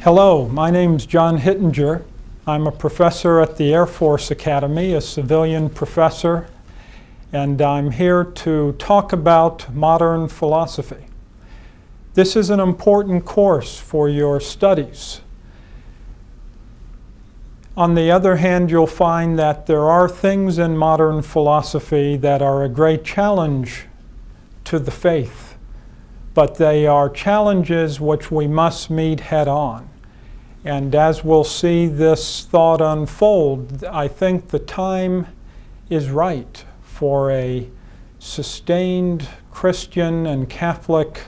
Hello, my name's John Hittinger. I'm a professor at the Air Force Academy, a civilian professor, and I'm here to talk about modern philosophy. This is an important course for your studies. On the other hand, you'll find that there are things in modern philosophy that are a great challenge to the faith, but they are challenges which we must meet head on. And as we'll see this thought unfold, I think the time is right for a sustained Christian and Catholic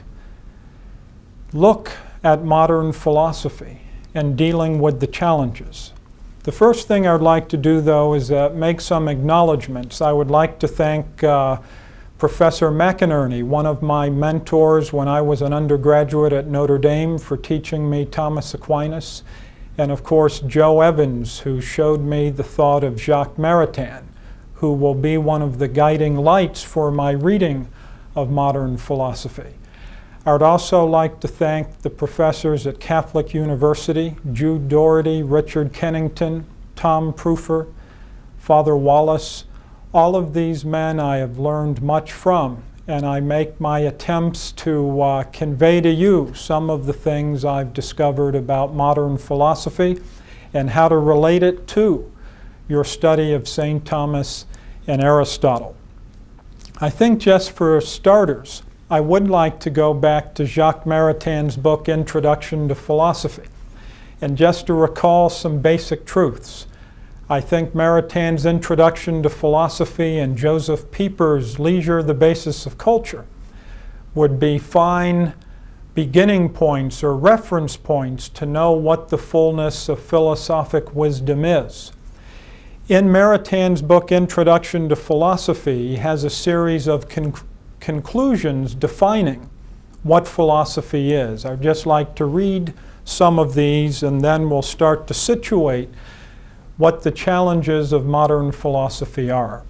look at modern philosophy and dealing with the challenges. The first thing I'd like to do, though, is make some acknowledgments. I would like to thank Professor McInerney, one of my mentors when I was an undergraduate at Notre Dame, for teaching me Thomas Aquinas, and of course Joe Evans, who showed me the thought of Jacques Maritain, who will be one of the guiding lights for my reading of modern philosophy. I would also like to thank the professors at Catholic University, Jude Doherty, Richard Kennington, Tom Proofer, Father Wallace. All of these men I have learned much from, and I make my attempts to convey to you some of the things I've discovered about modern philosophy and how to relate it to your study of St. Thomas and Aristotle. I think just for starters, I would like to go back to Jacques Maritain's book, Introduction to Philosophy, and just to recall some basic truths. I think Maritain's Introduction to Philosophy and Joseph Pieper's Leisure, the Basis of Culture would be fine beginning points or reference points to know what the fullness of philosophic wisdom is. In Maritain's book, Introduction to Philosophy, he has a series of conclusions defining what philosophy is. I'd just like to read some of these, and then we'll start to situate what the challenges of modern philosophy are.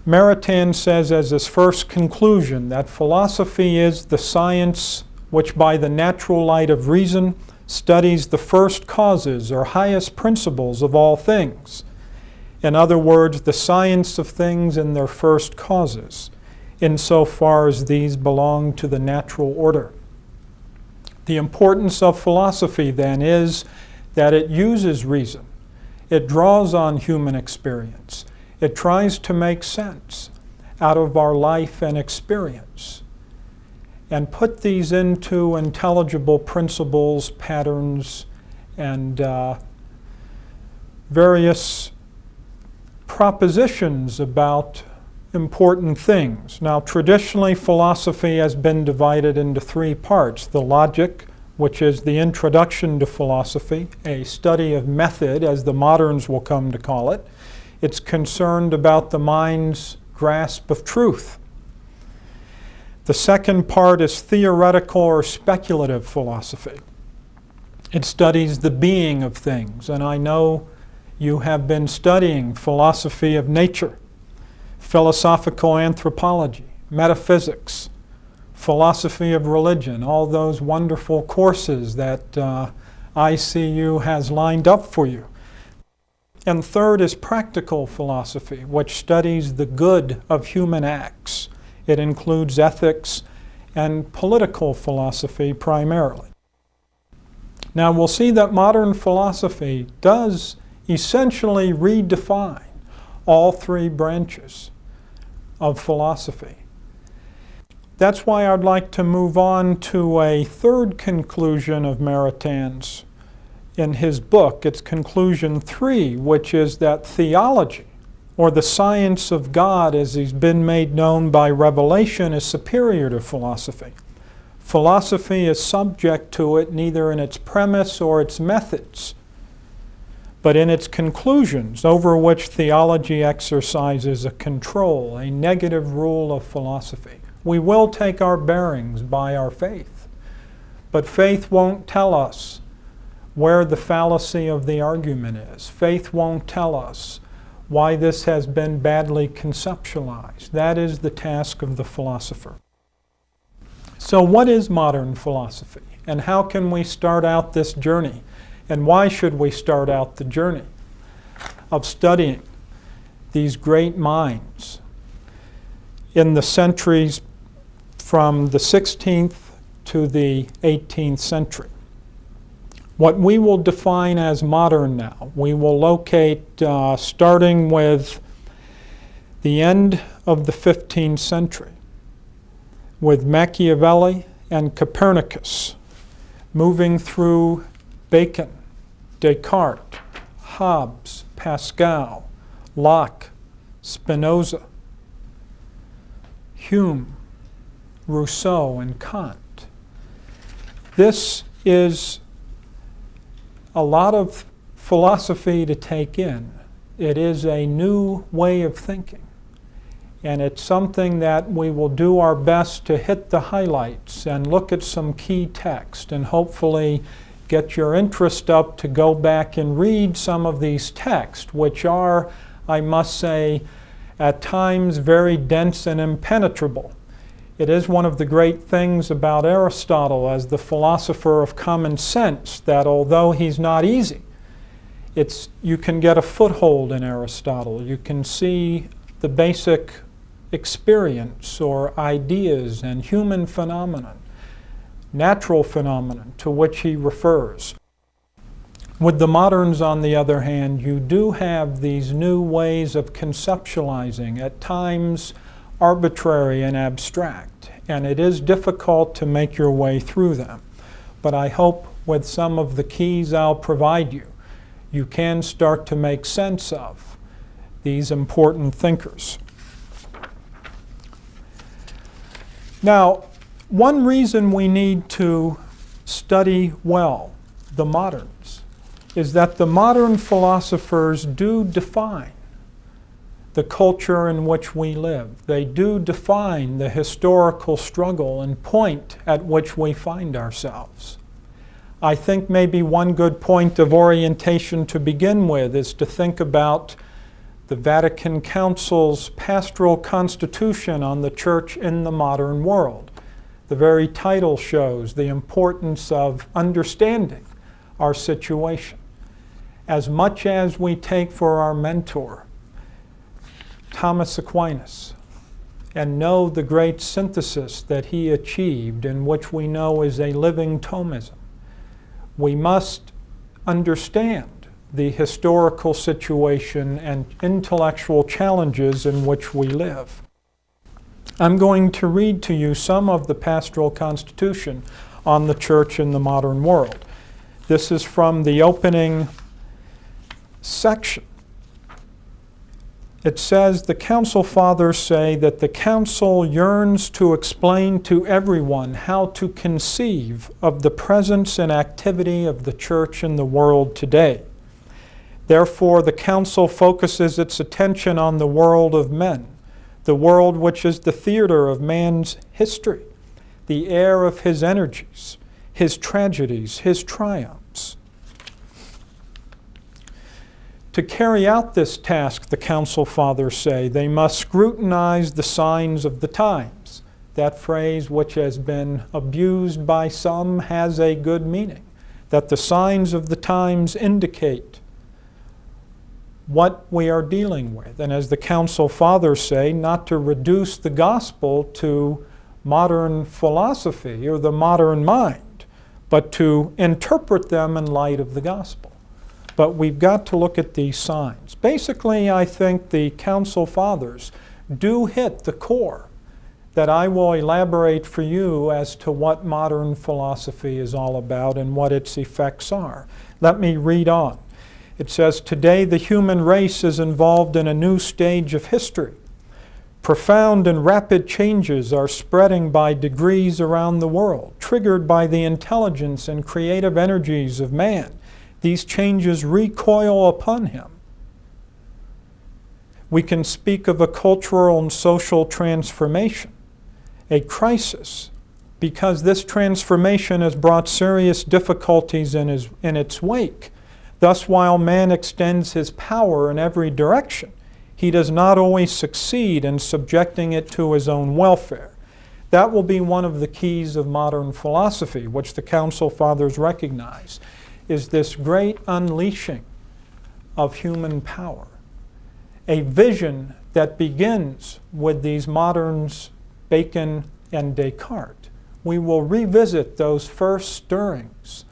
Maritain says as his first conclusion that philosophy is the science which by the natural light of reason studies the first causes or highest principles of all things. In other words, the science of things in their first causes, insofar as these belong to the natural order. The importance of philosophy, then, is that it uses reason. It draws on human experience. It tries to make sense out of our life and experience and put these into intelligible principles, patterns, and various propositions about important things. Now, traditionally, philosophy has been divided into three parts: the logic, which is the introduction to philosophy, a study of method, as the moderns will come to call it. It's concerned about the mind's grasp of truth. The second part is theoretical or speculative philosophy. It studies the being of things, and I know you have been studying philosophy of nature, philosophical anthropology, metaphysics, philosophy of religion, all those wonderful courses that ICU has lined up for you. And third is practical philosophy, which studies the good of human acts. It includes ethics and political philosophy primarily. Now we'll see that modern philosophy does essentially redefine all three branches of philosophy. That's why I'd like to move on to a third conclusion of Maritain's in his book. It's conclusion 3, which is that theology, or the science of God as he's been made known by revelation, is superior to philosophy. Philosophy is subject to it neither in its premise or its methods, but in its conclusions, over which theology exercises a control, a negative rule of philosophy. We will take our bearings by our faith, but faith won't tell us where the fallacy of the argument is. Faith won't tell us why this has been badly conceptualized. That is the task of the philosopher. So what is modern philosophy, and how can we start out this journey And why should we start out the journey of studying these great minds in the centuries from the 16th to the 18th century? What we will define as modern now, we will locate starting with the end of the 15th century with Machiavelli and Copernicus, moving through Bacon, Descartes, Hobbes, Pascal, Locke, Spinoza, Hume, Rousseau, and Kant. This is a lot of philosophy to take in. It is a new way of thinking. And it's something that we will do our best to hit the highlights and look at some key text and hopefully get your interest up to go back and read some of these texts, which are, I must say, at times very dense and impenetrable. It is one of the great things about Aristotle as the philosopher of common sense that although he's not easy, you can get a foothold in Aristotle. You can see the basic experience or ideas and human phenomenon, natural phenomenon to which he refers. With the moderns, on the other hand, you do have these new ways of conceptualizing, at times arbitrary and abstract, and it is difficult to make your way through them. But I hope with some of the keys I'll provide you, you can start to make sense of these important thinkers. Now, one reason we need to study well the moderns is that the modern philosophers do define the culture in which we live. They do define the historical struggle and point at which we find ourselves. I think maybe one good point of orientation to begin with is to think about the Vatican Council's pastoral constitution on the church in the modern world. The very title shows the importance of understanding our situation. As much as we take for our mentor, Thomas Aquinas, and know the great synthesis that he achieved, in which we know is a living Thomism, we must understand the historical situation and intellectual challenges in which we live. I'm going to read to you some of the pastoral constitution on the church in the modern world. This is from the opening section. It says, the Council Fathers say that the Council yearns to explain to everyone how to conceive of the presence and activity of the church in the world today. Therefore, the Council focuses its attention on the world of men, the world which is the theater of man's history, the air of his energies, his tragedies, his triumphs. To carry out this task, the Council Fathers say, they must scrutinize the signs of the times. That phrase, which has been abused by some, has a good meaning, that the signs of the times indicate what we are dealing with. And as the Council Fathers say, not to reduce the gospel to modern philosophy or the modern mind, but to interpret them in light of the gospel. But we've got to look at these signs. Basically, I think the Council Fathers do hit the core that I will elaborate for you as to what modern philosophy is all about and what its effects are. Let me read on. It says, today the human race is involved in a new stage of history. Profound and rapid changes are spreading by degrees around the world, triggered by the intelligence and creative energies of man. These changes recoil upon him. We can speak of a cultural and social transformation, a crisis, because this transformation has brought serious difficulties in its wake. Thus, while man extends his power in every direction, he does not always succeed in subjecting it to his own welfare. That will be one of the keys of modern philosophy, which the Council Fathers recognize. is this great unleashing of human power, a vision that begins with these moderns, Bacon and Descartes. We will revisit those first stirrings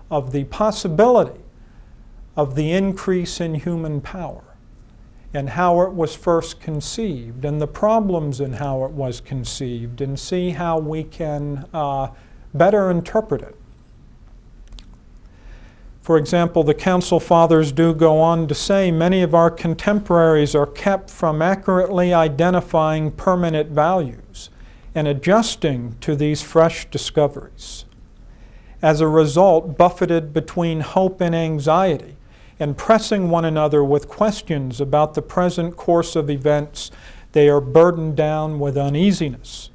of the possibility of the increase in human power and how it was first conceived and the problems in how it was conceived, and see how we can better interpret it. For example, the Council Fathers do go on to say many of our contemporaries are kept from accurately identifying permanent values and adjusting to these fresh discoveries. As a result, buffeted between hope and anxiety, and pressing one another with questions about the present course of events, they are burdened down with uneasiness.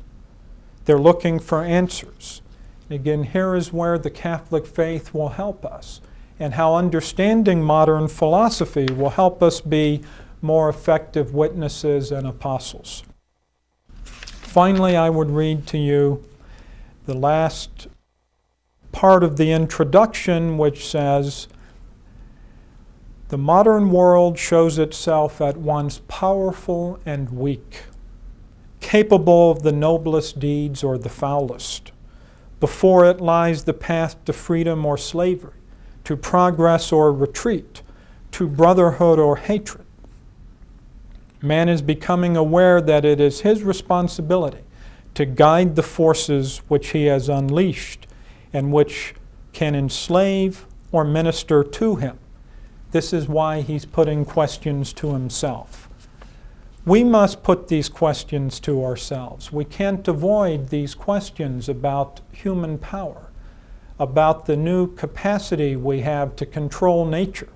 They're looking for answers. Again, here is where the Catholic faith will help us, and how understanding modern philosophy will help us be more effective witnesses and apostles. Finally, I would read to you the last part of the introduction, which says, "The modern world shows itself at once powerful and weak, capable of the noblest deeds or the foulest. Before it lies the path to freedom or slavery, to progress or retreat, to brotherhood or hatred. Man is becoming aware that it is his responsibility to guide the forces which he has unleashed and which can enslave or minister to him." This is why he's putting questions to himself. We must put these questions to ourselves. We can't avoid these questions about human power, about the new capacity we have to control nature.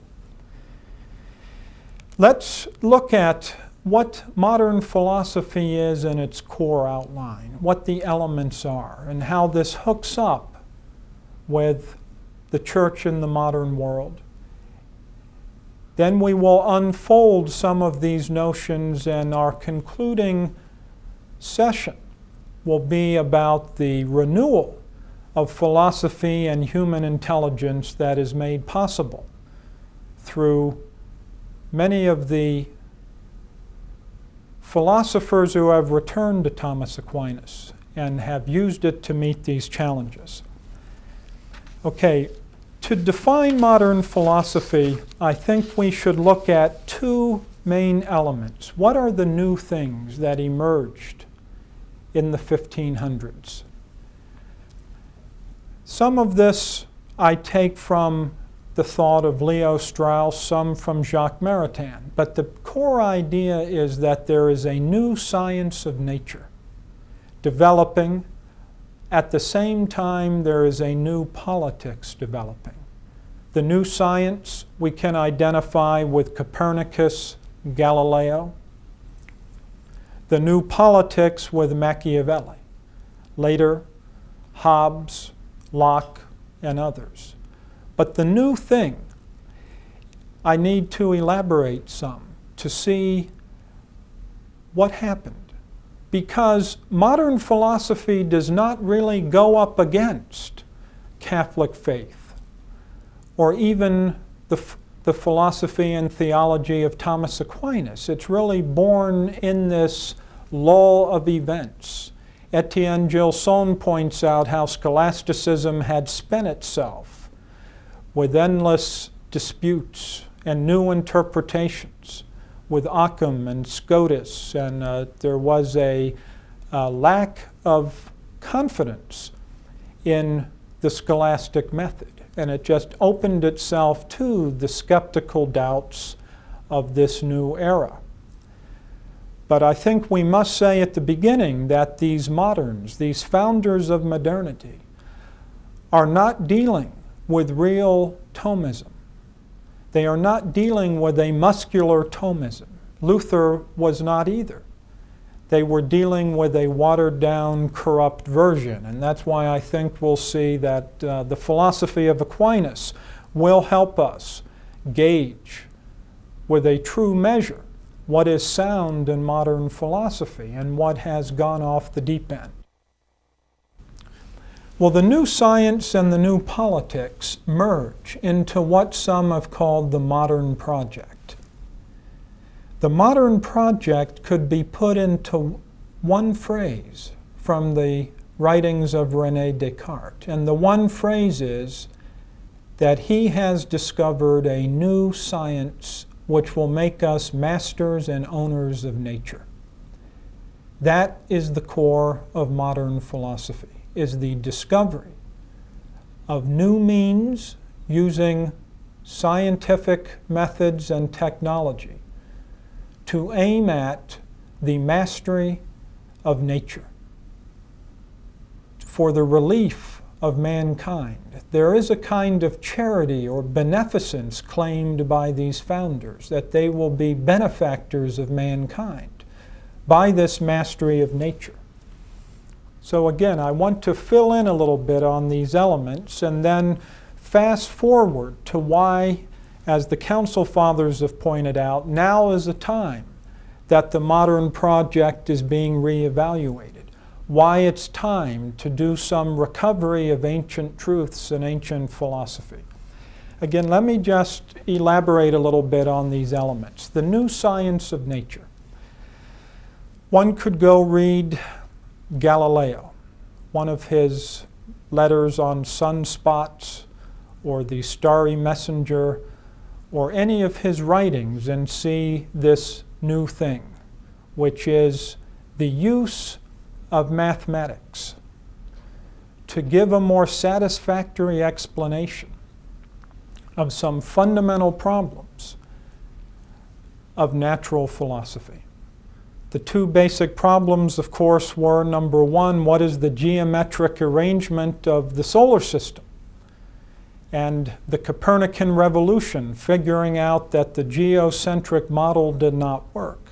Let's look at what modern philosophy is in its core outline, what the elements are, and how this hooks up with the church in the modern world. Then we will unfold some of these notions, and our concluding session will be about the renewal of philosophy and human intelligence that is made possible through many of the philosophers who have returned to Thomas Aquinas and have used it to meet these challenges. Okay, to define modern philosophy, I think we should look at two main elements. What are the new things that emerged in the 1500s? Some of this I take from the thought of Leo Strauss, some from Jacques Maritain. But the core idea is that there is a new science of nature developing. At the same time, there is a new politics developing. The new science we can identify with Copernicus, Galileo. The new politics with Machiavelli. Later, Hobbes, Locke, and others. But the new thing, I need to elaborate some to see what happened. Because modern philosophy does not really go up against Catholic faith, or even the philosophy and theology of Thomas Aquinas. It's really born in this lull of events. Etienne Gilson points out how scholasticism had spent itself with endless disputes and new interpretations, with Occam and Scotus, and there was a lack of confidence in the scholastic method, and it just opened itself to the skeptical doubts of this new era. But I think we must say at the beginning that these moderns, these founders of modernity, are not dealing with real Thomism. They are not dealing with a muscular Thomism. Luther was not either. They were dealing with a watered-down, corrupt version, and that's why I think we'll see that the philosophy of Aquinas will help us gauge with a true measure what is sound in modern philosophy and what has gone off the deep end. Well, the new science and the new politics merge into what some have called the modern project. The modern project could be put into one phrase from the writings of René Descartes. And the one phrase is that he has discovered a new science which will make us masters and owners of nature. That is the core of modern philosophy, is the discovery of new means using scientific methods and technology to aim at the mastery of nature for the relief of mankind. There is a kind of charity or beneficence claimed by these founders, that they will be benefactors of mankind by this mastery of nature. So again, I want to fill in a little bit on these elements and then fast forward to why, as the Council Fathers have pointed out, now is a time that the modern project is being reevaluated. Why it's time to do some recovery of ancient truths and ancient philosophy. Again, let me just elaborate a little bit on these elements. The new science of nature. One could go read Galileo, one of his letters on sunspots or the starry messenger, or any of his writings, and see this new thing, which is the use of mathematics to give a more satisfactory explanation of some fundamental problems of natural philosophy. The two basic problems, of course, were, number one, what is the geometric arrangement of the solar system? And the Copernican revolution, figuring out that the geocentric model did not work,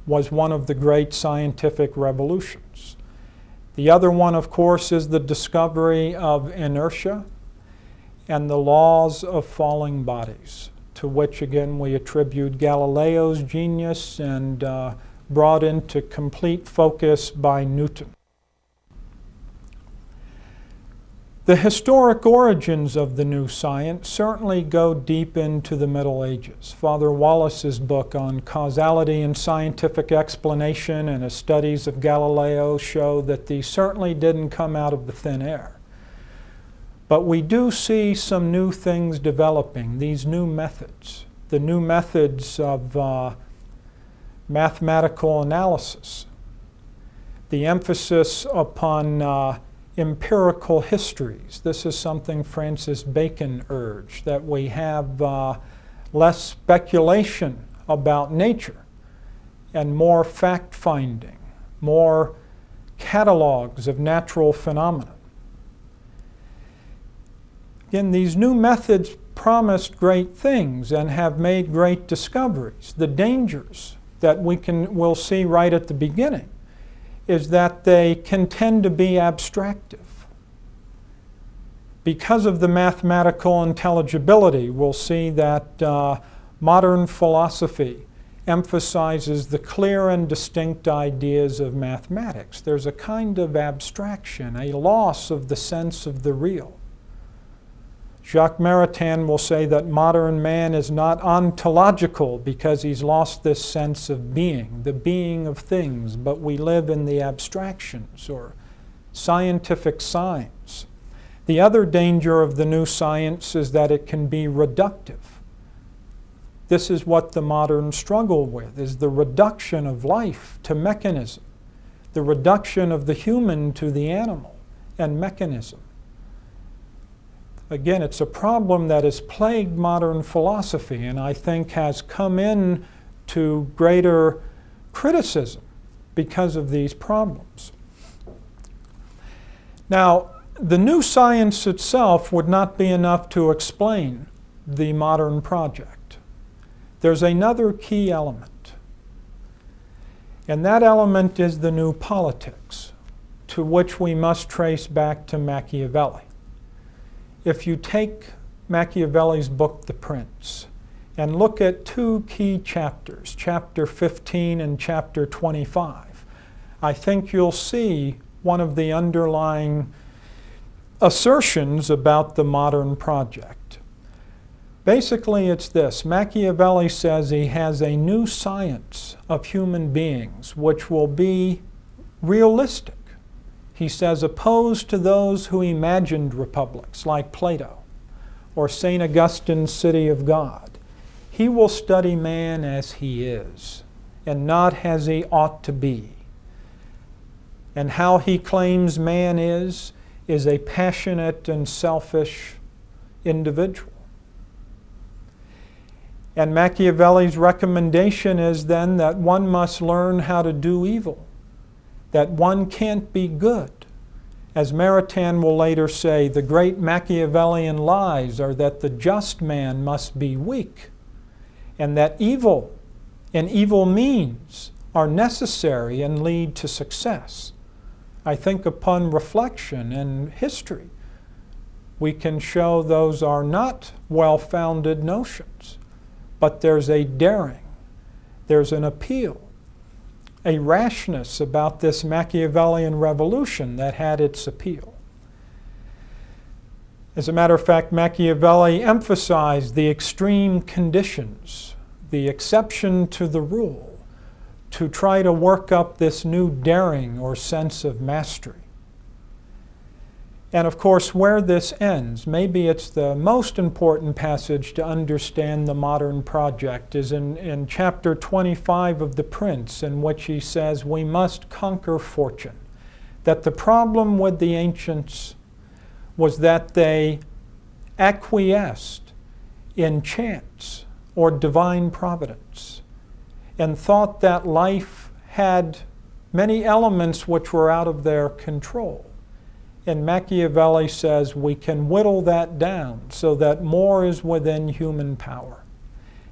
was one of the great scientific revolutions. The other one, of course, is the discovery of inertia and the laws of falling bodies, to which, again, we attribute Galileo's genius and brought into complete focus by Newton. The historic origins of the new science certainly go deep into the Middle Ages. Father Wallace's book on causality and scientific explanation and his studies of Galileo show that these certainly didn't come out of the thin air. But we do see some new things developing, these new methods, the new methods of mathematical analysis, the emphasis upon empirical histories. This is something Francis Bacon urged, that we have less speculation about nature and more fact-finding, more catalogs of natural phenomena. Again, these new methods promised great things and have made great discoveries. The dangers that we'll see right at the beginning is that they can tend to be abstractive. Because of the mathematical intelligibility, we'll see that modern philosophy emphasizes the clear and distinct ideas of mathematics. There's a kind of abstraction, a loss of the sense of the real. Jacques Maritain will say that modern man is not ontological because he's lost this sense of being, the being of things, but we live in the abstractions or scientific signs. The other danger of the new science is that it can be reductive. This is what the moderns struggle with, is the reduction of life to mechanism, the reduction of the human to the animal and mechanism. Again, it's a problem that has plagued modern philosophy and I think has come in to greater criticism because of these problems. Now, the new science itself would not be enough to explain the modern project. There's another key element, and that element is the new politics, to which we must trace back to Machiavelli. If you take Machiavelli's book, The Prince, and look at two key chapters, chapter 15 and chapter 25, I think you'll see one of the underlying assertions about the modern project. Basically, it's this. Machiavelli says he has a new science of human beings which will be realistic. He says, opposed to those who imagined republics like Plato or St. Augustine's City of God. He will study man as he is and not as he ought to be. And how he claims man is a passionate and selfish individual. And Machiavelli's recommendation is then that one must learn how to do evil, that one can't be good. As Maritain will later say, the great Machiavellian lies are that the just man must be weak, and that evil and evil means are necessary and lead to success. I think upon reflection and history, we can show those are not well-founded notions, but there's a daring, there's an appeal, a rashness about this Machiavellian revolution that had its appeal. As a matter of fact, Machiavelli emphasized the extreme conditions, the exception to the rule, to try to work up this new daring or sense of mastery. And of course, where this ends, maybe it's the most important passage to understand the modern project, is in chapter 25 of The Prince, in which he says we must conquer fortune. That the problem with the ancients was that they acquiesced in chance or divine providence and thought that life had many elements which were out of their control. And Machiavelli says we can whittle that down so that more is within human power.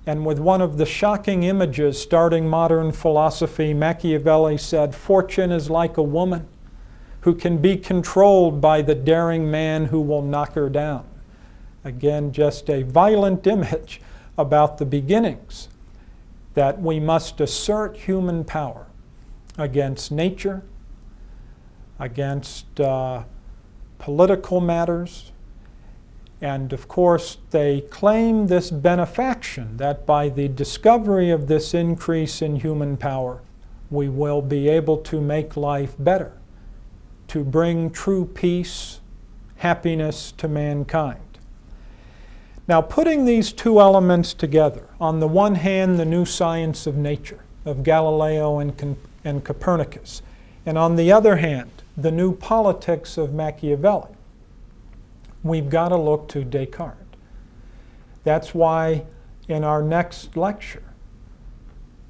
And with one of the shocking images starting modern philosophy, Machiavelli said, fortune is like a woman who can be controlled by the daring man who will knock her down. Again, just a violent image about the beginnings, that we must assert human power against nature, against political matters, and of course they claim this benefaction that by the discovery of this increase in human power, we will be able to make life better, to bring true peace, happiness to mankind. Now, putting these two elements together, on the one hand, the new science of nature of Galileo and Copernicus, and on the other hand, the new politics of Machiavelli, we've got to look to Descartes. That's why in our next lecture,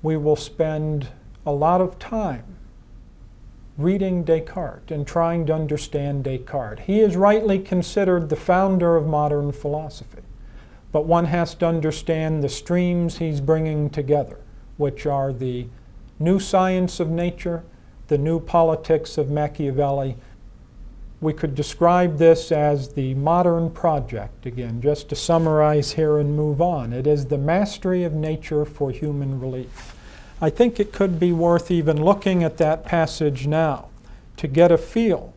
we will spend a lot of time reading Descartes and trying to understand Descartes. He is rightly considered the founder of modern philosophy, but one has to understand the streams he's bringing together, which are the new science of nature, the new politics of Machiavelli. We could describe this as the modern project, again, just to summarize here and move on. It is the mastery of nature for human relief. I think it could be worth even looking at that passage now to get a feel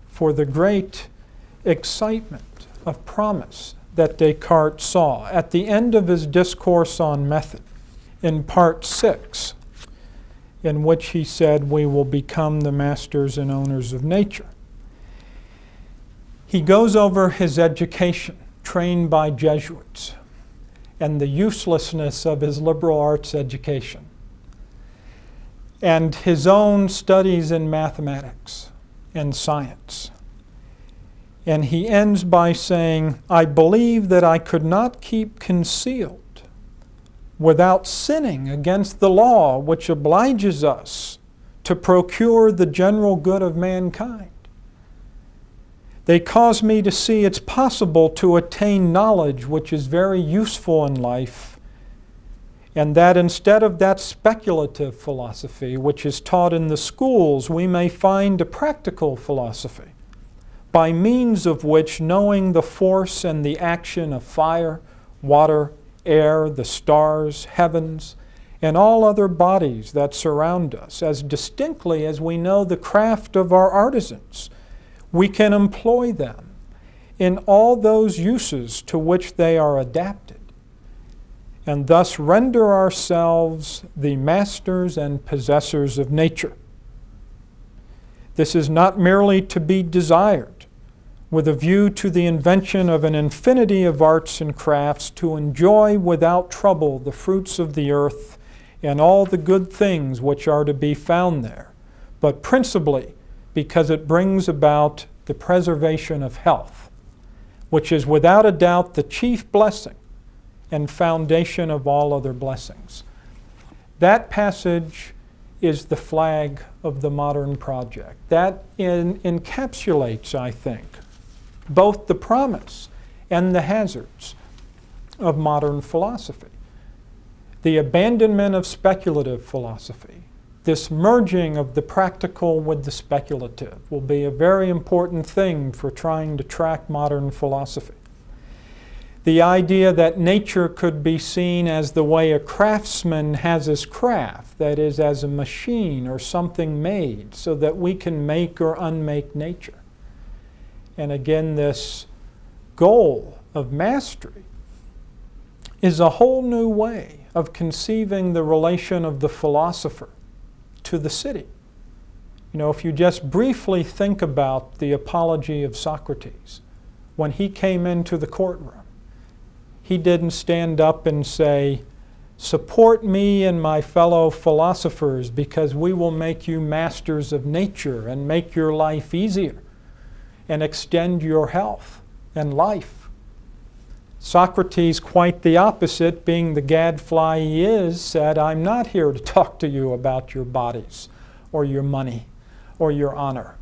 for the great excitement of promise that Descartes saw at the end of his discourse on method in part 6, in which he said we will become the masters and owners of nature. He goes over his education, trained by Jesuits, and the uselessness of his liberal arts education, and his own studies in mathematics and science. And he ends by saying, I believe that I could not keep concealed without sinning against the law which obliges us to procure the general good of mankind. They cause me to see it's possible to attain knowledge which is very useful in life, and that instead of that speculative philosophy which is taught in the schools, we may find a practical philosophy, by means of which, knowing the force and the action of fire, water, air, the stars, heavens, and all other bodies that surround us, as distinctly as we know the craft of our artisans, we can employ them in all those uses to which they are adapted, and thus render ourselves the masters and possessors of nature. This is not merely to be desired, with a view to the invention of an infinity of arts and crafts to enjoy without trouble the fruits of the earth and all the good things which are to be found there, but principally because it brings about the preservation of health, which is without a doubt the chief blessing and foundation of all other blessings. That passage is the flag of the modern project. That encapsulates, I think, both the promise and the hazards of modern philosophy. The abandonment of speculative philosophy, this merging of the practical with the speculative, will be a very important thing for trying to track modern philosophy. The idea that nature could be seen as the way a craftsman has his craft, that is, as a machine or something made, so that we can make or unmake nature. And again, this goal of mastery is a whole new way of conceiving the relation of the philosopher to the city. You know, if you just briefly think about the apology of Socrates, when he came into the courtroom, he didn't stand up and say, "Support me and my fellow philosophers because we will make you masters of nature and make your life easier and extend your health and life." Socrates, quite the opposite, being the gadfly he is, said, "I'm not here to talk to you about your bodies or your money or your honor,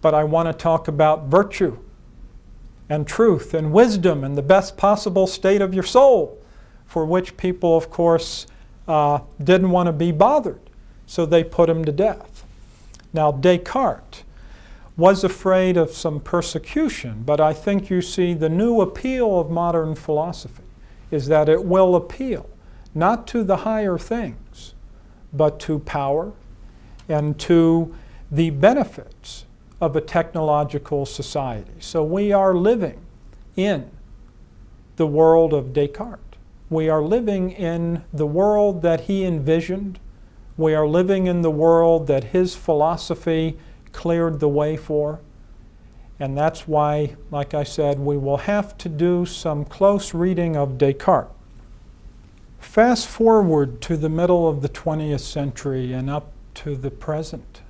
but I want to talk about virtue and truth and wisdom and the best possible state of your soul," for which people, of course, didn't want to be bothered, so they put him to death. Now, Descartes was afraid of some persecution, but I think you see the new appeal of modern philosophy is that it will appeal not to the higher things, but to power and to the benefits of a technological society. So we are living in the world of Descartes. We are living in the world that he envisioned. We are living in the world that his philosophy cleared the way for. And that's why, like I said, we will have to do some close reading of Descartes. Fast forward to the middle of the 20th century and up to the present.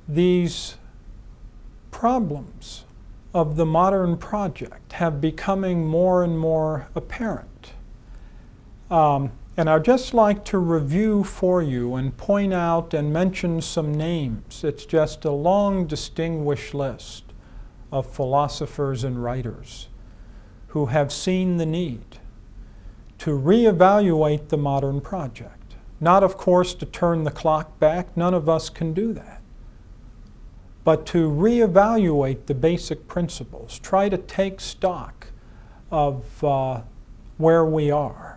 These problems of the modern project have becoming more and more apparent. And I'd just like to review for you and point out and mention some names. It's just a long, distinguished list of philosophers and writers who have seen the need to reevaluate the modern project. Not, of course, to turn the clock back. None of us can do that. But to reevaluate the basic principles, try to take stock of where we are.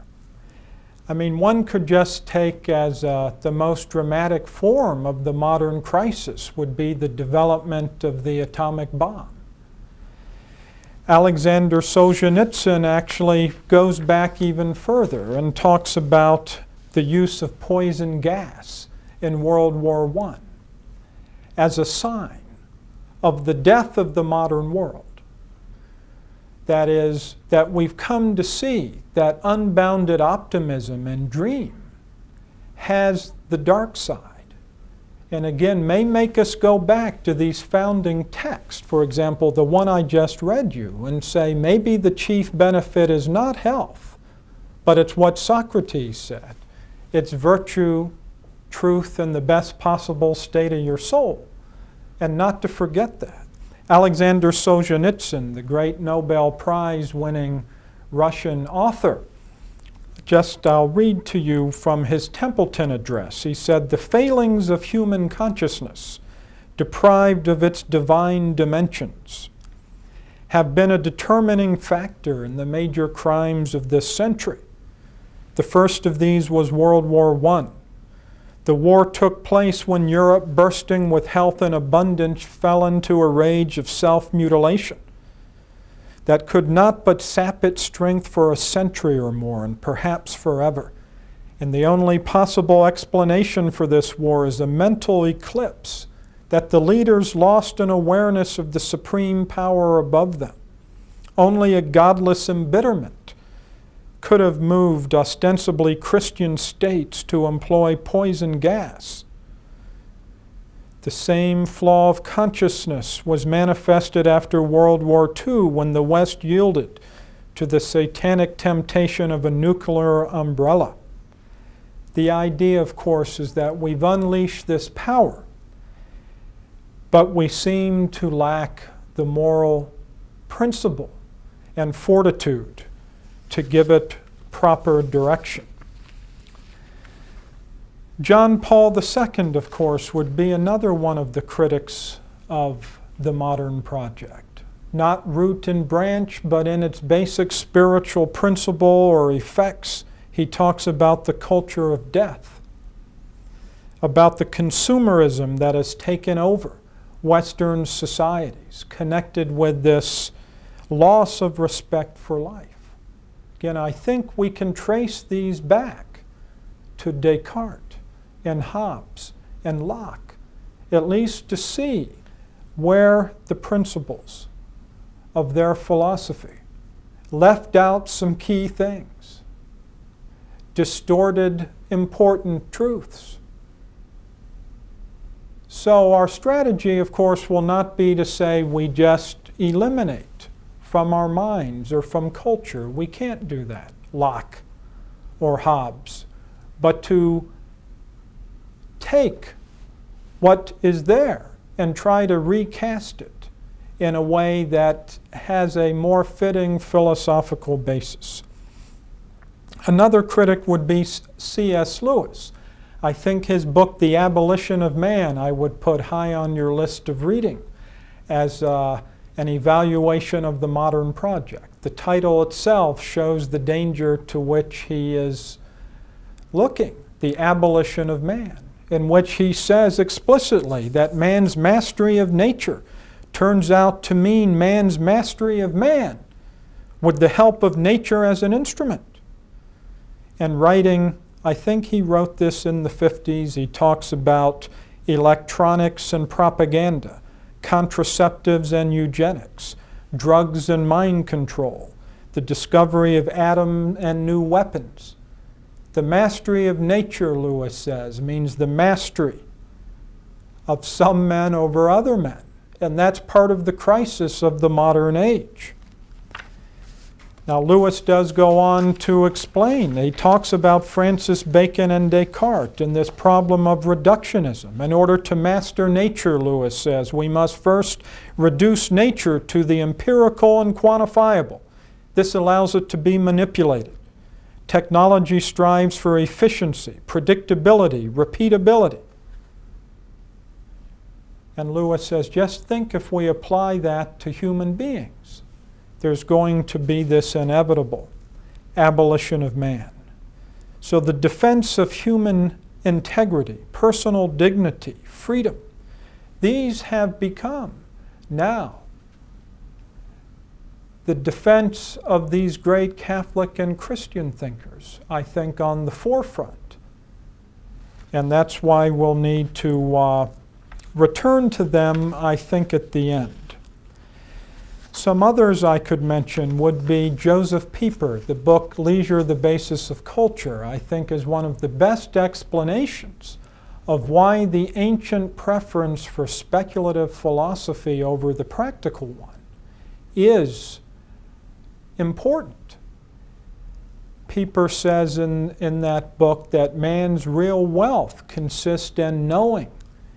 I mean, one could just take as the most dramatic form of the modern crisis would be the development of the atomic bomb. Alexander Solzhenitsyn actually goes back even further and talks about the use of poison gas in World War I as a sign of the death of the modern world. That is, that we've come to see that unbounded optimism and dream has the dark side. And again, may make us go back to these founding texts, for example, the one I just read you, and say maybe the chief benefit is not health, but it's what Socrates said. It's virtue, truth, and the best possible state of your soul. And not to forget that. Alexander Solzhenitsyn, the great Nobel Prize-winning Russian author, I'll read to you from his Templeton address. He said, "The failings of human consciousness, deprived of its divine dimensions, have been a determining factor in the major crimes of this century. The first of these was World War I. The war took place when Europe, bursting with health and abundance, fell into a rage of self-mutilation. that could not but sap its strength for a century or more, and perhaps forever. And the only possible explanation for this war is a mental eclipse, that the leaders lost an awareness of the supreme power above them. Only a godless embitterment could have moved ostensibly Christian states to employ poison gas. The same flaw of consciousness was manifested after World War II when the West yielded to the satanic temptation of a nuclear umbrella. The idea, of course, is that we've unleashed this power, but we seem to lack the moral principle and fortitude to give it proper direction. John Paul II, of course, would be another one of the critics of the modern project. Not root and branch, but in its basic spiritual principle or effects, he talks about the culture of death, about the consumerism that has taken over Western societies, connected with this loss of respect for life. Again, I think we can trace these back to Descartes and Hobbes and Locke, at least to see where the principles of their philosophy left out some key things, distorted important truths. So our strategy, of course, will not be to say we just eliminate from our minds or from culture. We can't do that, Locke or Hobbes, but to take what is there and try to recast it in a way that has a more fitting philosophical basis. Another critic would be C.S. Lewis. I think his book, The Abolition of Man, I would put high on your list of reading as an evaluation of the modern project. The title itself shows the danger to which he is looking, The Abolition of Man, in which he says explicitly that man's mastery of nature turns out to mean man's mastery of man with the help of nature as an instrument. And writing, I think he wrote this in the 50s, he talks about electronics and propaganda, contraceptives and eugenics, drugs and mind control, the discovery of atom and new weapons. The mastery of nature, Lewis says, means the mastery of some men over other men. And that's part of the crisis of the modern age. Now, Lewis does go on to explain. He talks about Francis Bacon and Descartes and this problem of reductionism. In order to master nature, Lewis says, we must first reduce nature to the empirical and quantifiable. This allows it to be manipulated. Technology strives for efficiency, predictability, repeatability. And Lewis says, just think if we apply that to human beings. There's going to be this inevitable abolition of man. So the defense of human integrity, personal dignity, freedom, these have become now the defense of these great Catholic and Christian thinkers, I think, on the forefront. And that's why we'll need to return to them, I think, at the end. Some others I could mention would be Joseph Pieper. The book Leisure, the Basis of Culture, I think, is one of the best explanations of why the ancient preference for speculative philosophy over the practical one is important. Pieper says in that book that man's real wealth consists in knowing,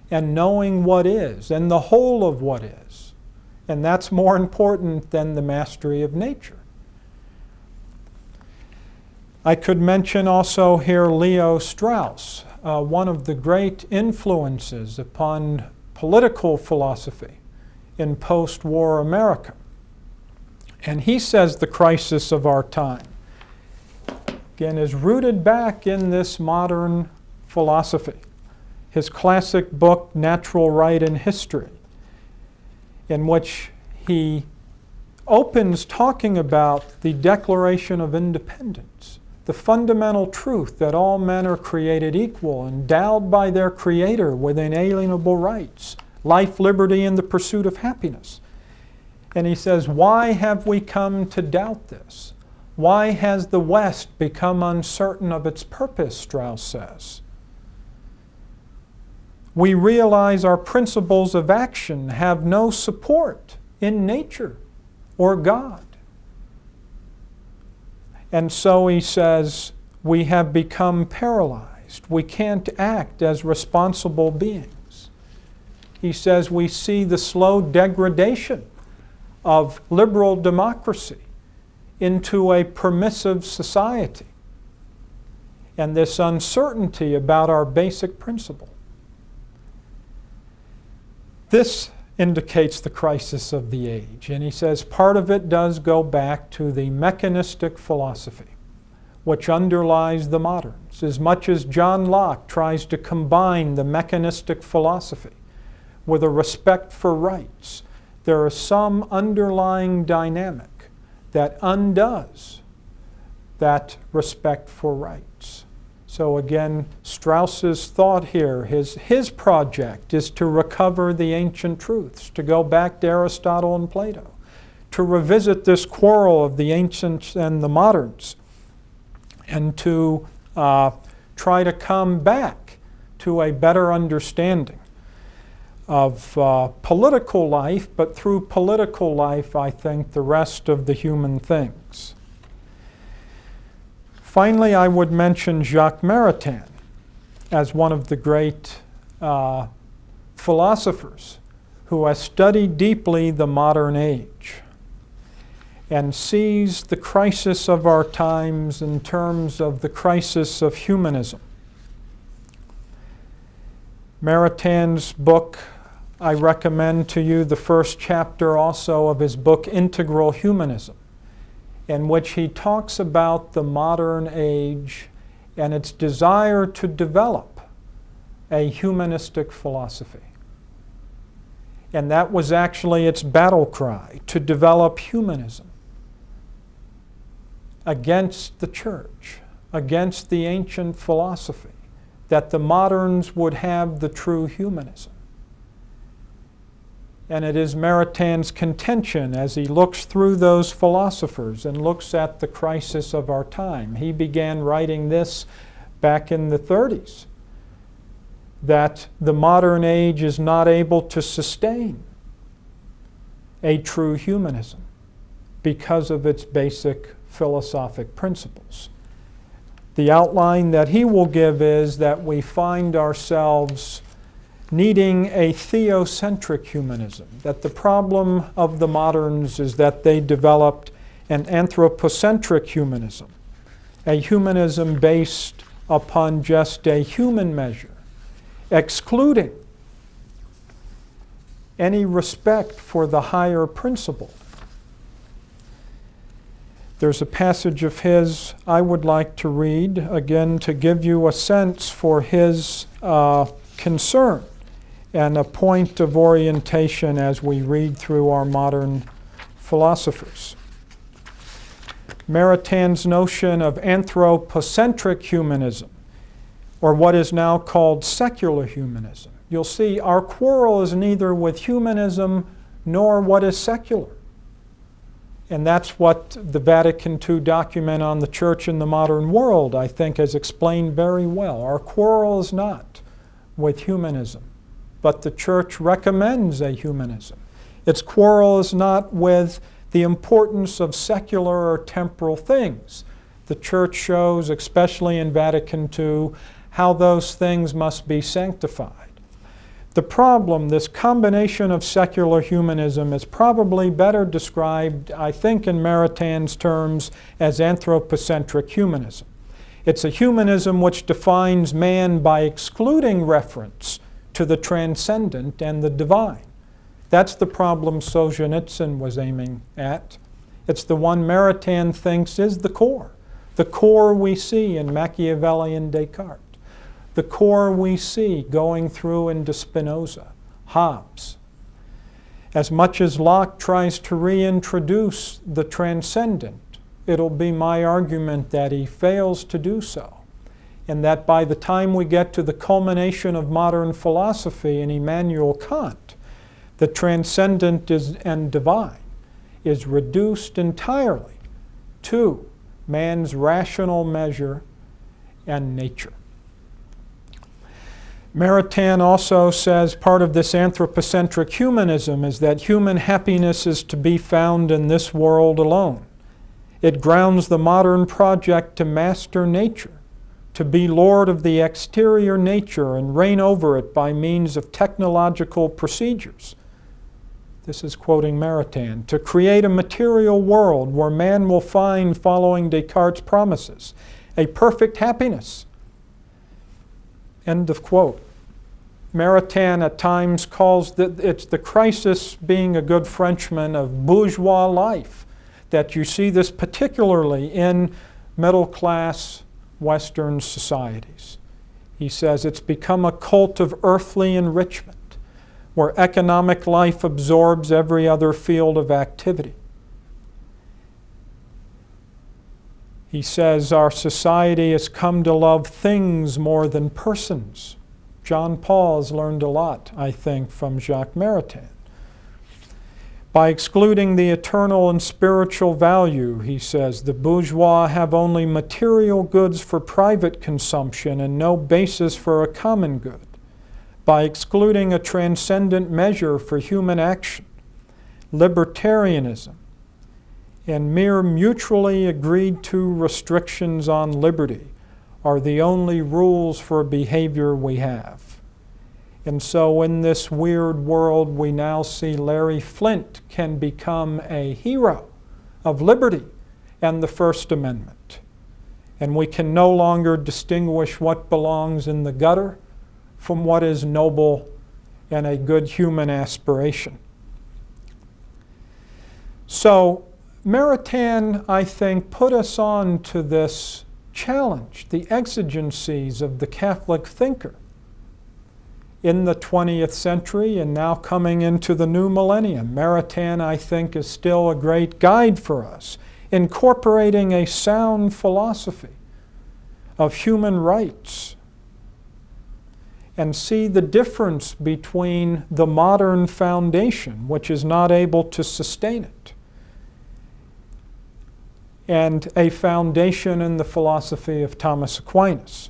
and knowing what is, and the whole of what is. And that's more important than the mastery of nature. I could mention also here Leo Strauss, one of the great influences upon political philosophy in post-war America. And he says the crisis of our time, again, is rooted back in this modern philosophy. His classic book, Natural Right and History, in which he opens talking about the Declaration of Independence, the fundamental truth that all men are created equal, endowed by their Creator with inalienable rights, life, liberty, and the pursuit of happiness. And he says, why have we come to doubt this? Why has the West become uncertain of its purpose, Strauss says. We realize our principles of action have no support in nature or God. And so he says, we have become paralyzed. We can't act as responsible beings. He says we see the slow degradation of liberal democracy into a permissive society, and this uncertainty about our basic principle. This indicates the crisis of the age, and he says part of it does go back to the mechanistic philosophy which underlies the moderns. As much as John Locke tries to combine the mechanistic philosophy with a respect for rights, there is some underlying dynamic that undoes that respect for rights. So again, Strauss's thought here, his project is to recover the ancient truths, to go back to Aristotle and Plato, to revisit this quarrel of the ancients and the moderns, and to try to come back to a better understanding of political life, but through political life, I think, the rest of the human things. Finally, I would mention Jacques Maritain as one of the great philosophers who has studied deeply the modern age and sees the crisis of our times in terms of the crisis of humanism. Maritain's book, I recommend to you the first chapter also of his book, Integral Humanism, in which he talks about the modern age and its desire to develop a humanistic philosophy. And that was actually its battle cry, to develop humanism against the church, against the ancient philosophy, that the moderns would have the true humanism. And it is Maritain's contention as he looks through those philosophers and looks at the crisis of our time. He began writing this back in the 30s, that the modern age is not able to sustain a true humanism because of its basic philosophic principles. The outline that he will give is that we find ourselves needing a theocentric humanism, that the problem of the moderns is that they developed an anthropocentric humanism, a humanism based upon just a human measure, excluding any respect for the higher principle. There's a passage of his I would like to read, again, to give you a sense for his concern and a point of orientation as we read through our modern philosophers. Maritain's notion of anthropocentric humanism, or what is now called secular humanism. You'll see our quarrel is neither with humanism nor what is secular. And that's what the Vatican II document on the church in the modern world, I think, has explained very well. Our quarrel is not with humanism, but the church recommends a humanism. Its quarrel is not with the importance of secular or temporal things. The church shows, especially in Vatican II, how those things must be sanctified. The problem, this combination of secular humanism, is probably better described, I think, in Maritain's terms as anthropocentric humanism. It's a humanism which defines man by excluding reference to the transcendent and the divine. That's the problem Solzhenitsyn was aiming at. It's the one Maritain thinks is the core we see in Machiavellian Descartes, the core we see going through into Spinoza, Hobbes. As much as Locke tries to reintroduce the transcendent, it'll be my argument that he fails to do so, and that by the time we get to the culmination of modern philosophy in Immanuel Kant, the transcendent and divine is reduced entirely to man's rational measure and nature. Maritain also says part of this anthropocentric humanism is that human happiness is to be found in this world alone. It grounds the modern project to master nature, to be lord of the exterior nature and reign over it by means of technological procedures. This is quoting Maritain, to create a material world where man will find, following Descartes' promises, a perfect happiness. End of quote. Maritain at times calls it's the crisis, being a good Frenchman, of bourgeois life, that you see this particularly in middle-class Western societies. He says it's become a cult of earthly enrichment, where economic life absorbs every other field of activity. He says our society has come to love things more than persons. John Paul has learned a lot, I think, from Jacques Maritain. By excluding the eternal and spiritual value, he says, the bourgeois have only material goods for private consumption and no basis for a common good. By excluding a transcendent measure for human action, libertarianism, and mere mutually agreed to restrictions on liberty are the only rules for behavior we have. And so in this weird world, we now see Larry Flint can become a hero of liberty and the First Amendment. And we can no longer distinguish what belongs in the gutter from what is noble and a good human aspiration. So Maritain, I think, put us on to this challenge, the exigencies of the Catholic thinker in the 20th century and now coming into the new millennium. Maritain, I think, is still a great guide for us, incorporating a sound philosophy of human rights, and see the difference between the modern foundation, which is not able to sustain it, and a foundation in the philosophy of Thomas Aquinas.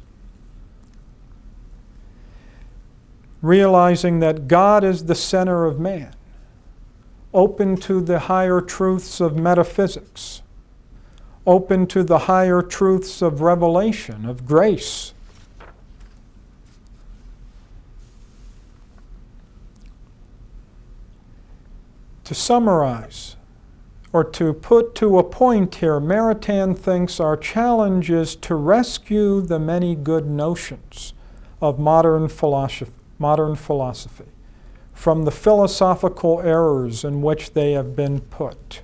Realizing that God is the center of man, open to the higher truths of metaphysics, open to the higher truths of revelation, of grace. To summarize, or to put to a point here, Maritain thinks our challenge is to rescue the many good notions of modern philosophy from the philosophical errors in which they have been put.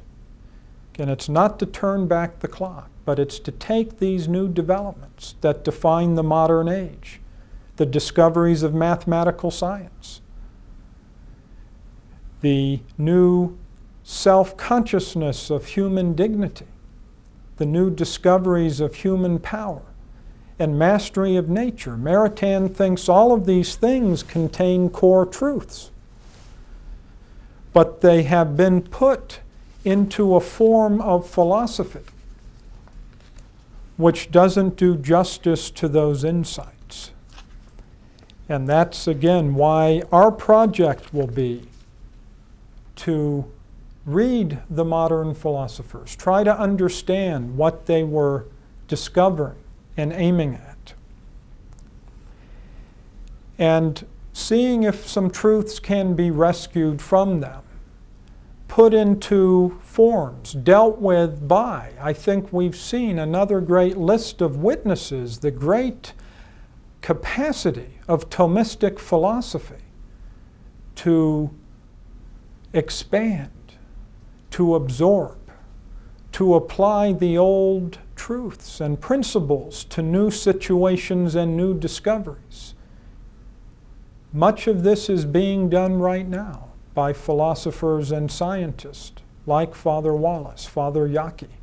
And it's not to turn back the clock, but it's to take these new developments that define the modern age, the discoveries of mathematical science, the new self-consciousness of human dignity, the new discoveries of human power, and mastery of nature. Maritain thinks all of these things contain core truths, but they have been put into a form of philosophy which doesn't do justice to those insights. And that's, again, why our project will be to read the modern philosophers, try to understand what they were discovering and aiming at, and seeing if some truths can be rescued from them, put into forms, dealt with by, I think we've seen another great list of witnesses, the great capacity of Thomistic philosophy to expand, to absorb, to apply the old truths and principles to new situations and new discoveries. Much of this is being done right now by philosophers and scientists like Father Wallace, Father Yockey,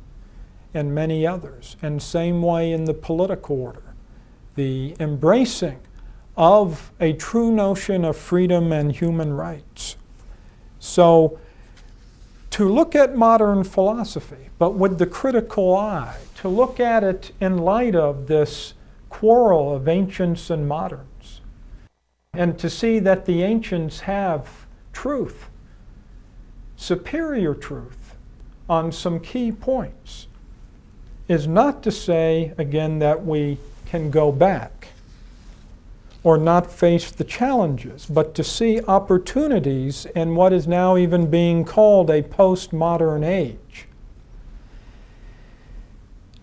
and many others. And same way in the political order. The embracing of a true notion of freedom and human rights. So, to look at modern philosophy, but with the critical eye, to look at it in light of this quarrel of ancients and moderns, and to see that the ancients have truth, superior truth, on some key points, is not to say, again, that we can go back or not face the challenges, but to see opportunities in what is now even being called a postmodern age.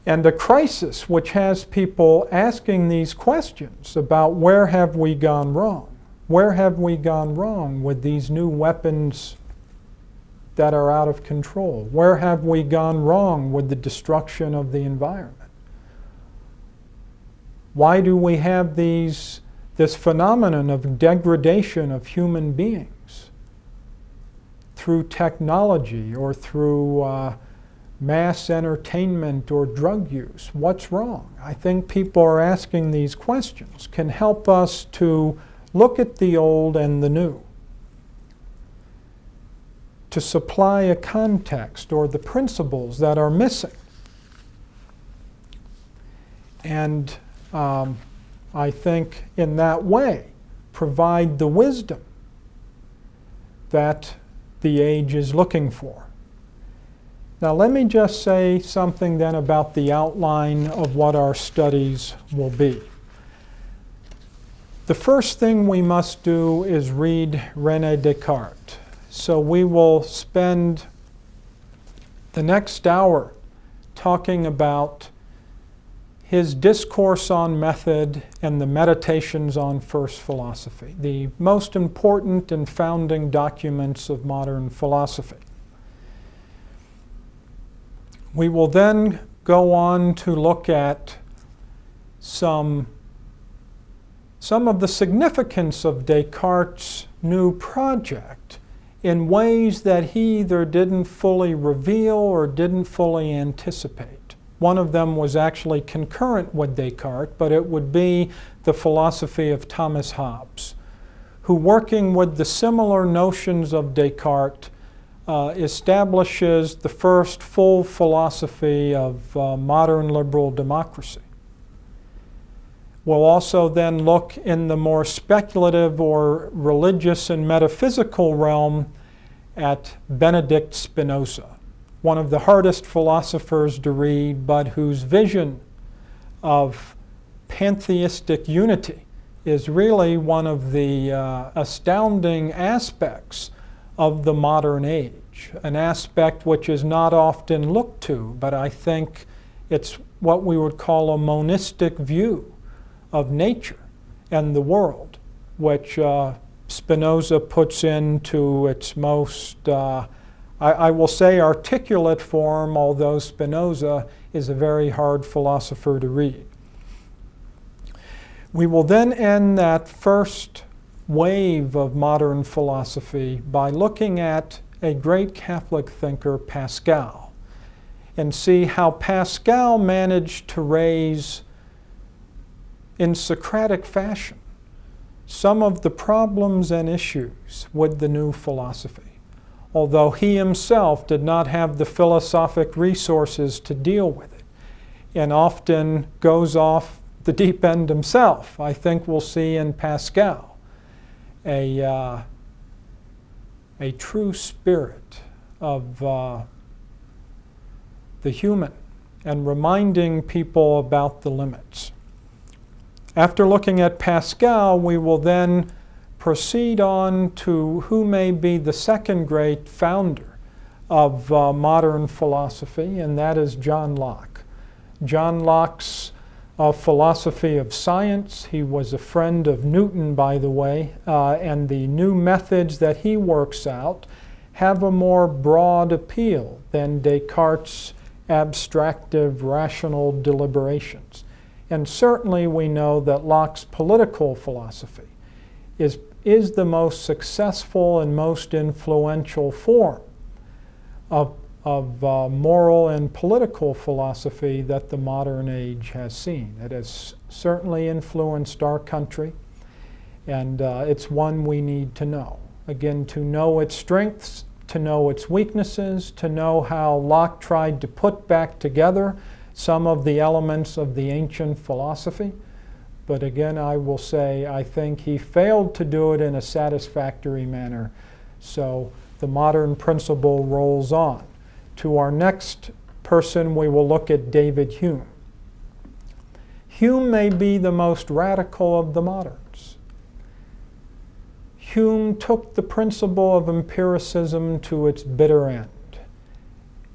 And a crisis which has people asking these questions about where have we gone wrong? Where have we gone wrong with these new weapons that are out of control? Where have we gone wrong with the destruction of the environment? Why do we have this phenomenon of degradation of human beings through technology or through mass entertainment or drug use? What's wrong? I think people are asking these questions can help us to look at the old and the new, to supply a context or the principles that are missing. And I think in that way provide the wisdom that the age is looking for. Now let me just say something then about the outline of what our studies will be. The first thing we must do is read René Descartes. So we will spend the next hour talking about his discourse on method and the meditations on first philosophy, the most important and founding documents of modern philosophy. We will then go on to look at some of the significance of Descartes' new project in ways that he either didn't fully reveal or didn't fully anticipate. One of them was actually concurrent with Descartes, but it would be the philosophy of Thomas Hobbes, who, working with the similar notions of Descartes, establishes the first full philosophy of modern liberal democracy. We'll also then look in the more speculative or religious and metaphysical realm at Benedict Spinoza, one of the hardest philosophers to read, but whose vision of pantheistic unity is really one of the astounding aspects of the modern age, an aspect which is not often looked to, but I think it's what we would call a monistic view of nature and the world, which Spinoza puts into its most, I will say, articulate form, although Spinoza is a very hard philosopher to read. We will then end that first wave of modern philosophy by looking at a great Catholic thinker, Pascal, and see how Pascal managed to raise in Socratic fashion some of the problems and issues with the new philosophy, although he himself did not have the philosophic resources to deal with it, and often goes off the deep end himself. I think we'll see in Pascal a true spirit of the human and reminding people about the limits. After looking at Pascal, we will then proceed on to who may be the second great founder of modern philosophy, and that is John Locke. John Locke's philosophy of science. He was a friend of Newton, by the way, and the new methods that he works out have a more broad appeal than Descartes' abstractive, rational deliberations. And certainly we know that Locke's political philosophy is is the most successful and most influential form of moral and political philosophy that the modern age has seen. It has certainly influenced our country, and it's one we need to know. Again, to know its strengths, to know its weaknesses, to know how Locke tried to put back together some of the elements of the ancient philosophy. But again, I will say, I think he failed to do it in a satisfactory manner. So the modern principle rolls on. To our next person, we will look at David Hume. Hume may be the most radical of the moderns. Hume took the principle of empiricism to its bitter end.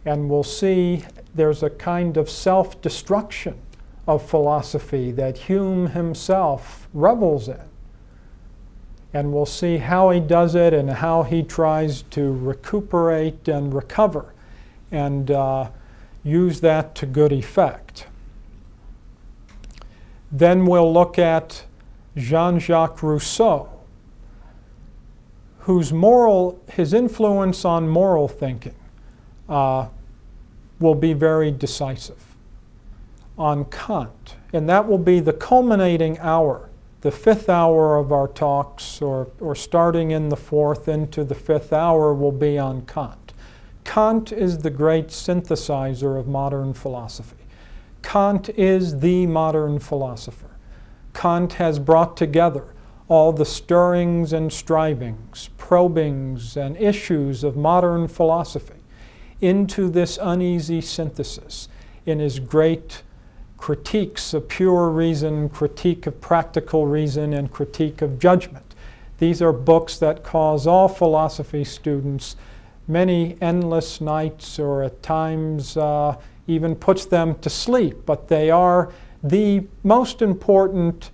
And we'll see there's a kind of self-destruction of philosophy that Hume himself revels in. And we'll see how he does it and how he tries to recuperate and recover and use that to good effect. Then we'll look at Jean-Jacques Rousseau, his influence on moral thinking will be very decisive. On Kant, and that will be the culminating hour, the fifth hour of our talks, or starting in the fourth into the fifth hour will be on Kant. Kant is the great synthesizer of modern philosophy. Kant is the modern philosopher. Kant has brought together all the stirrings and strivings, probings and issues of modern philosophy into this uneasy synthesis in his great critiques of pure reason, critique of practical reason, and critique of judgment. These are books that cause all philosophy students many endless nights, or at times even puts them to sleep, but they are the most important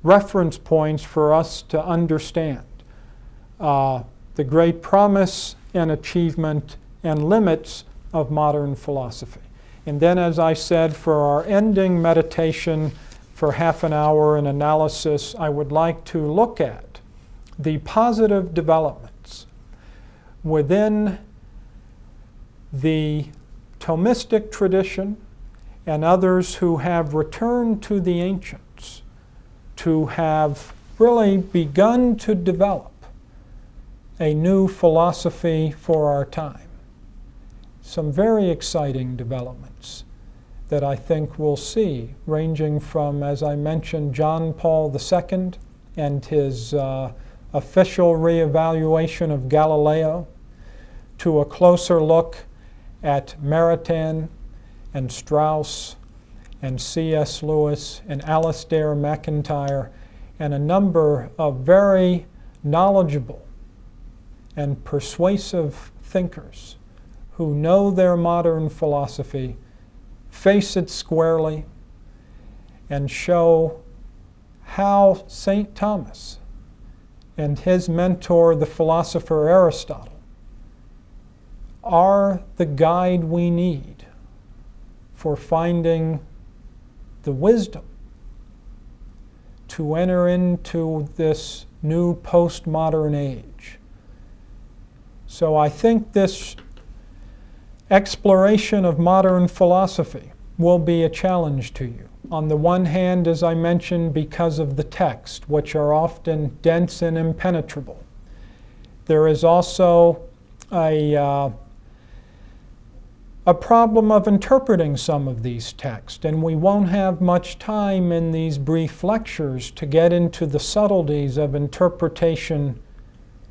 reference points for us to understand the great promise and achievement and limits of modern philosophy. And then, as I said, for our ending meditation for half an hour in analysis, I would like to look at the positive developments within the Thomistic tradition and others who have returned to the ancients, to have really begun to develop a new philosophy for our time. Some very exciting developments that I think we'll see, ranging from, as I mentioned, John Paul II and his official reevaluation of Galileo, to a closer look at Maritain and Strauss and C.S. Lewis and Alasdair MacIntyre and a number of very knowledgeable and persuasive thinkers who know their modern philosophy, face it squarely, and show how St. Thomas and his mentor, the philosopher Aristotle, are the guide we need for finding the wisdom to enter into this new postmodern age. So I think this exploration of modern philosophy will be a challenge to you. On the one hand, as I mentioned, because of the text, which are often dense and impenetrable. There is also a problem of interpreting some of these texts, and we won't have much time in these brief lectures to get into the subtleties of interpretation,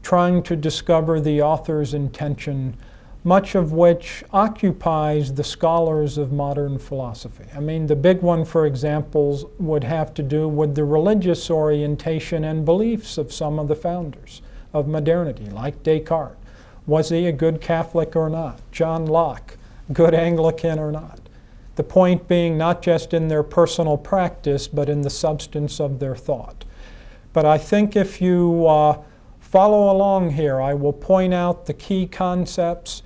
trying to discover the author's intention, much of which occupies the scholars of modern philosophy. I mean, the big one, for example, would have to do with the religious orientation and beliefs of some of the founders of modernity, like Descartes. Was he a good Catholic or not? John Locke, good Anglican or not? The point being not just in their personal practice, but in the substance of their thought. But I think if you follow along here, I will point out the key concepts,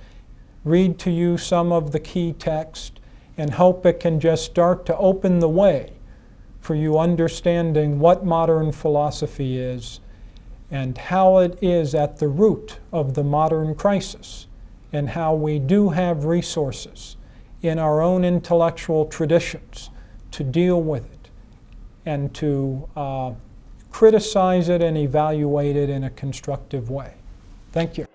read to you some of the key text, and hope it can just start to open the way for you understanding what modern philosophy is and how it is at the root of the modern crisis, and how we do have resources in our own intellectual traditions to deal with it and to criticize it and evaluate it in a constructive way. Thank you.